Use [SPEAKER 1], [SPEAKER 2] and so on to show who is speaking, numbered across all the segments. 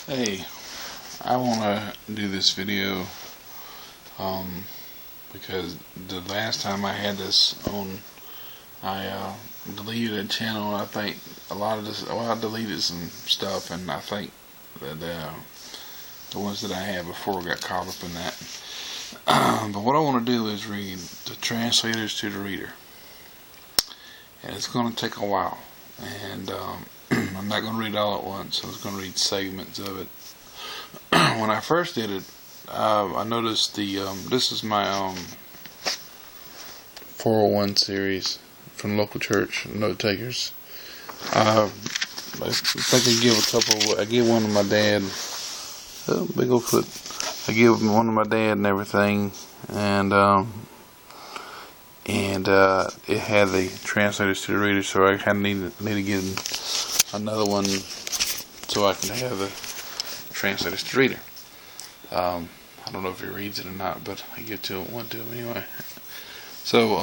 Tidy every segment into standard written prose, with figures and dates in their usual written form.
[SPEAKER 1] Hey, I want to do this video because the last time I had this on, I deleted a channel. I think a lot of this, well, I deleted some stuff, and I think that the ones that I had before got caught up in that. But what I want to do is read the translators to the reader, and it's going to take a while, and I'm not going to read it all at once. I'm just going to read segments of it. When I first did it, I noticed this is my 401 series from local church note takers. I think I give one to my dad. Oh, big old foot. I give one to my dad and everything, and it had the translators to the reader, so I kind of need to get another one so I can have the translators to the reader. I don't know if he reads it or not, but I give one to him anyway. So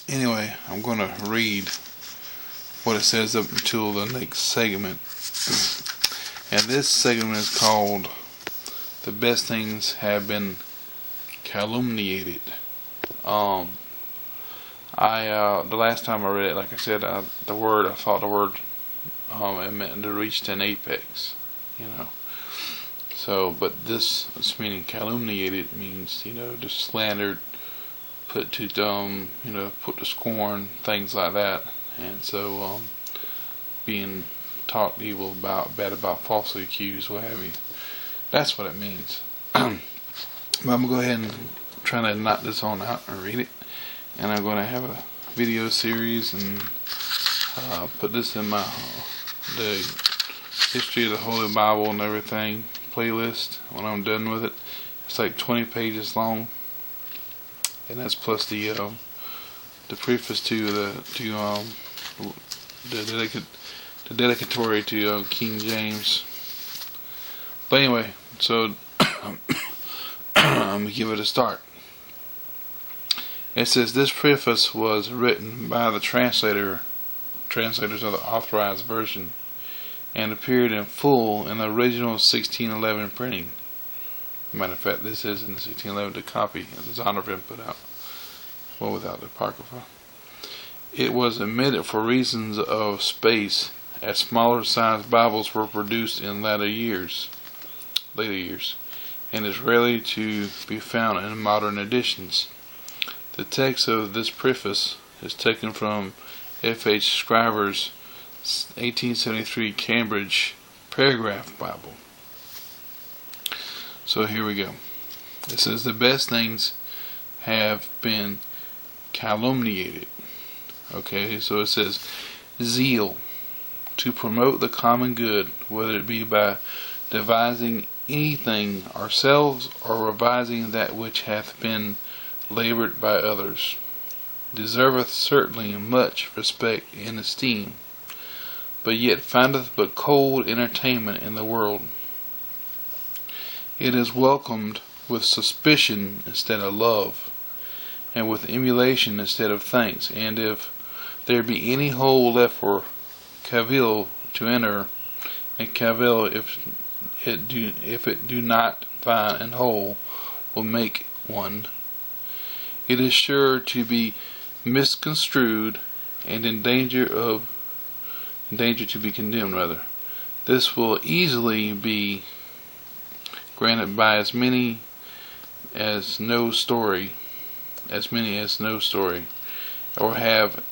[SPEAKER 1] anyway, I'm going to read what it says up until the next segment, and this segment is called "The Best Things Have Been Calumniated." The last time I read it, like I said, I thought the word it meant to reach an apex, So, but this meaning calumniated means, just slandered, put to put to scorn, things like that. And so, being talked evil about, bad about, falsely accused, what have you. That's what it means. But I'm going to go ahead and try to knock this on out and read it. And I'm going to have a video series and put this in the history of the Holy Bible and everything playlist when I'm done with it. It's like 20 pages long, and that's plus the preface to the dedicatory to King James. But anyway, so I'm gonna give it a start. It says this preface was written by the translators of the Authorized version, and appeared in full in the original 1611 printing. Matter of fact, this is in the 1611, the copy that Zondervan put out, well, without the Apocrypha. It was omitted for reasons of space, as smaller sized Bibles were produced in later years, and is rarely to be found in modern editions. The text of this preface is taken from F.H. Scriver's 1873 Cambridge Paragraph Bible. So here we go. It says the best things have been calumniated. Okay, so it says zeal to promote the common good, whether it be by devising anything ourselves or revising that which hath been labored by others, deserveth certainly much respect and esteem, but yet findeth but cold entertainment in the world. It is welcomed with suspicion instead of love, and with emulation instead of thanks. And if there be any hole left for cavil to enter, and cavil, if it do not find an hole, will make one, it is sure to be misconstrued and in danger to be condemned, rather. This will easily be granted by as many as know story, or have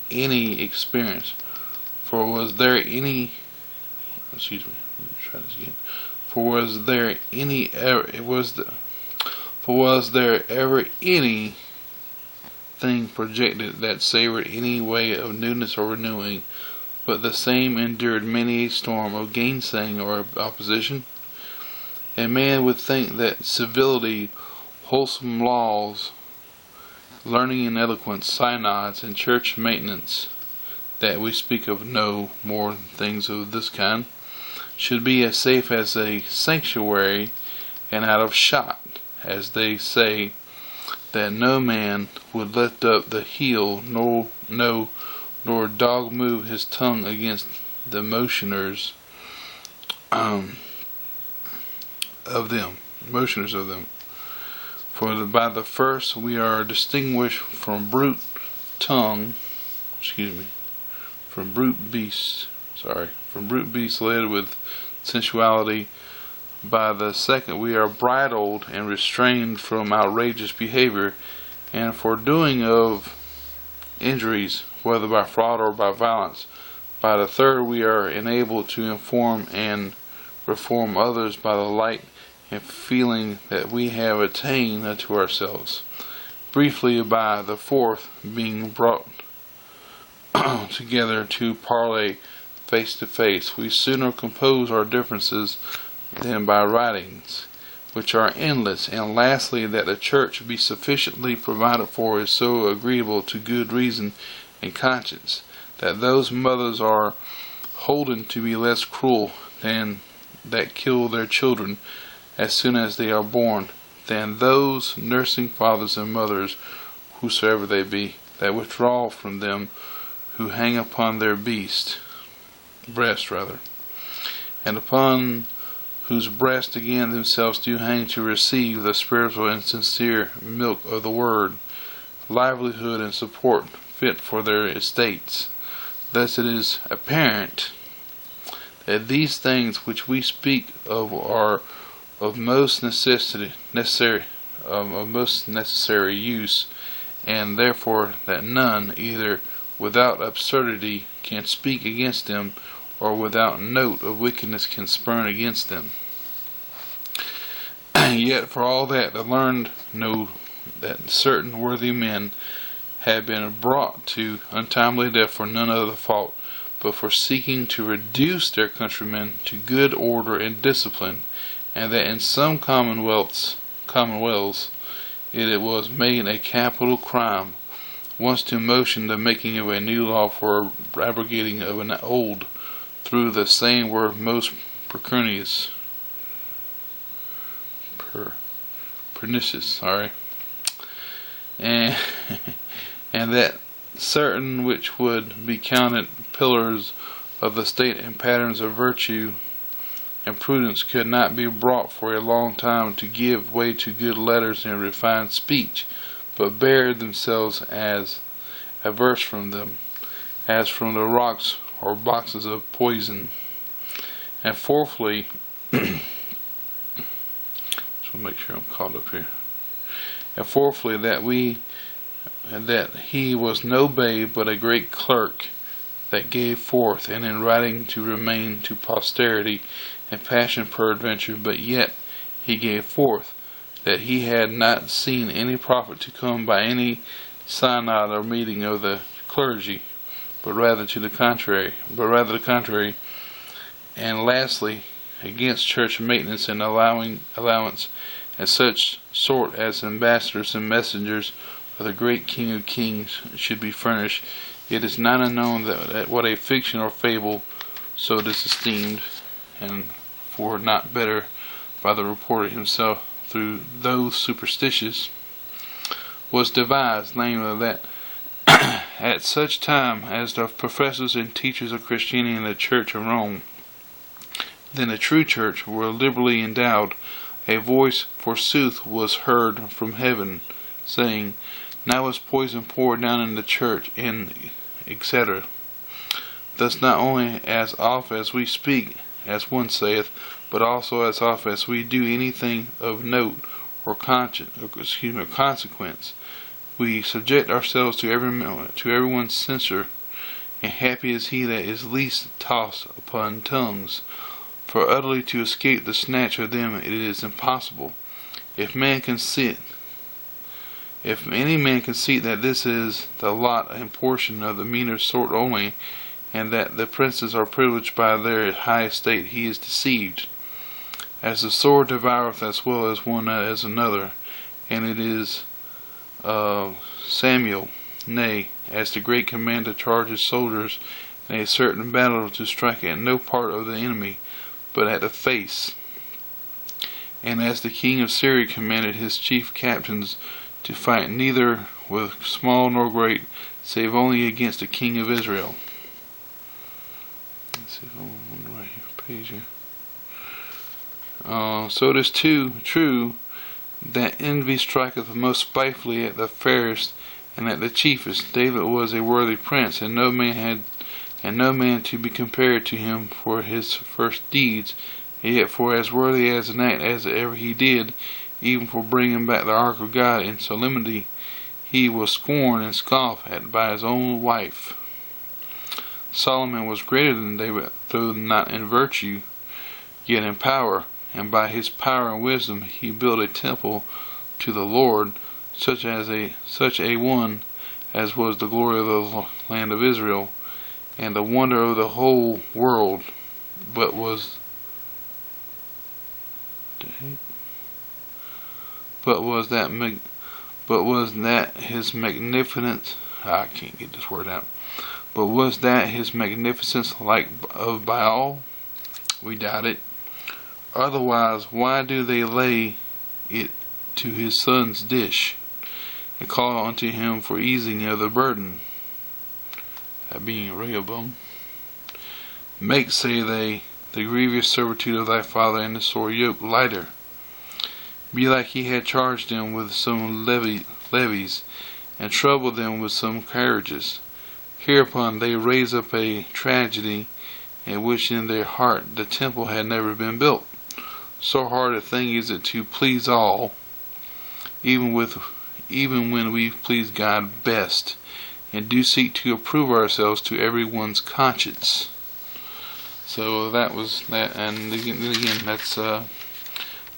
[SPEAKER 1] any experience. For was there any ever any thing projected that savored any way of newness or renewing, but the same endured many a storm of gainsaying or opposition? A man would think that civility, wholesome laws, learning and eloquence, synods, and church maintenance, that we speak of no more than things of this kind, should be as safe as a sanctuary and out of shot, as they say, that no man would lift up the heel, nor dog move his tongue against the motioners of them, motioners of them. By the first we are distinguished from brute beasts, led with sensuality. By the second we are bridled and restrained from outrageous behavior, and for doing of injuries, whether by fraud or by violence. By the third we are enabled to inform and reform others by the light and feeling that we have attained unto ourselves. Briefly, by the fourth, being brought together to parley face to face, we sooner compose our differences than by writings, which are endless. And lastly, that the church be sufficiently provided for is so agreeable to good reason and conscience, that those mothers are holden to be less cruel than that kill their children as soon as they are born, than those nursing fathers and mothers, whosoever they be, that withdraw from them who hang upon their breast, and upon whose breast again themselves do hang to receive the spiritual and sincere milk of the word, livelihood and support fit for their estates. Thus it is apparent that these things which we speak of are of most necessary use, and therefore that none, either without absurdity, can speak against them, or without note of wickedness can spurn against them. Yet for all that, the learned know that certain worthy men have been brought to untimely death for none other fault, but for seeking to reduce their countrymen to good order and discipline, and that in some commonwealths it was made a capital crime once to motion the making of a new law for abrogating of an old. Through the same were most pernicious, and that certain which would be counted pillars of the state and patterns of virtue and prudence could not be brought for a long time to give way to good letters and refined speech, but bared themselves as averse from them, as from the rocks or boxes of poison. And fourthly, so make sure I'm caught up here. And fourthly, that he was no babe, but a great clerk, that gave forth, and in writing to remain to posterity, and passion peradventure, but yet he gave forth, that he had not seen any profit to come by any synod or meeting of the clergy, but rather the contrary. And lastly, against church maintenance and allowance, and such sort as ambassadors and messengers of the great King of Kings should be furnished. It is not unknown that what a fiction or fable, so it is esteemed, and for not better by the reporter himself through those superstitious, was devised, namely that at such time as the professors and teachers of Christianity in the Church of Rome, then the true church, were liberally endowed, a voice forsooth was heard from heaven, saying, Now is poison poured down in the church, and etc. Thus not only as oft as we speak, as one saith, but also as oft as we do anything of note or consequence, we subject ourselves to everyone's censure, and happy is he that is least tossed upon tongues. For utterly to escape the snatch of them it is impossible. If any man conceit that this is the lot and portion of the meaner sort only, and that the princes are privileged by their high estate, he is deceived. As the sword devoureth as well as one as another, and it is Samuel, nay, as the great commander charges soldiers in a certain battle to strike at no part of the enemy, but at the face. And as the king of Syria commanded his chief captains to fight neither with small nor great, save only against the king of Israel. Let's see if I'm on the right page here. So it is too true that envy striketh most spitefully at the fairest and at the chiefest. David was a worthy prince, and no man to be compared to him for his first deeds, yet for as worthy as an act as ever he did, even for bringing back the ark of God in solemnity, he was scorned and scoffed at by his own wife. Solomon was greater than David, though not in virtue, yet in power, and by his power and wisdom he built a temple to the Lord, such a one as was the glory of the land of Israel, and the wonder of the whole world. But was that his magnificence? I can't get this word out. But was that his magnificence like of Baal? We doubt it. Otherwise, why do they lay it to his son's dish, and call unto him for easing of the burden? That being Rehoboam. Make, say they, the grievous servitude of thy father and the sore yoke lighter. Be like he had charged them with some levies, and troubled them with some carriages. Hereupon they raise up a tragedy, in which in their heart the temple had never been built. So hard a thing is it to please all, even when we please God best, and do seek to approve ourselves to everyone's conscience. So that was that, and again, that's the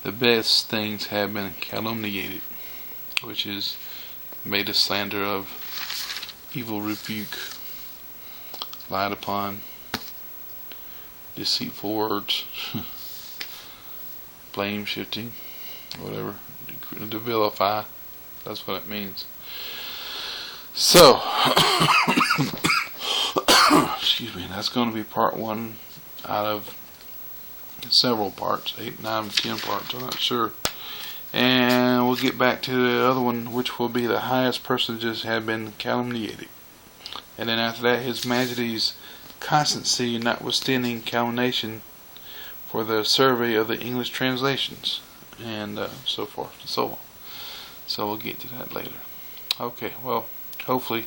[SPEAKER 1] best things have been calumniated, which is made a slander of, evil rebuke, lied upon, deceitful words, blame shifting, whatever, to vilify. That's what it means. So, excuse me, that's going to be part 1 out of several parts, 8, 9, 10 parts, I'm not sure. And we'll get back to the other one, which will be the highest personages have been calumniated. And then after that, His Majesty's constancy notwithstanding calumniation for the survey of the English translations, and so forth and so on. So we'll get to that later. Okay, well, hopefully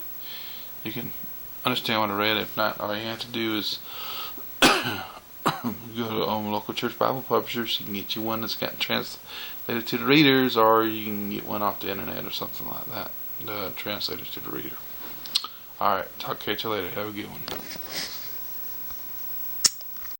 [SPEAKER 1] you can understand what I read. If not, all you have to do is go to local church Bible publishers. You can get you one that's got translated to the readers, or you can get one off the internet or something like that. The translators to the reader. Alright, talk to you later. Have a good one.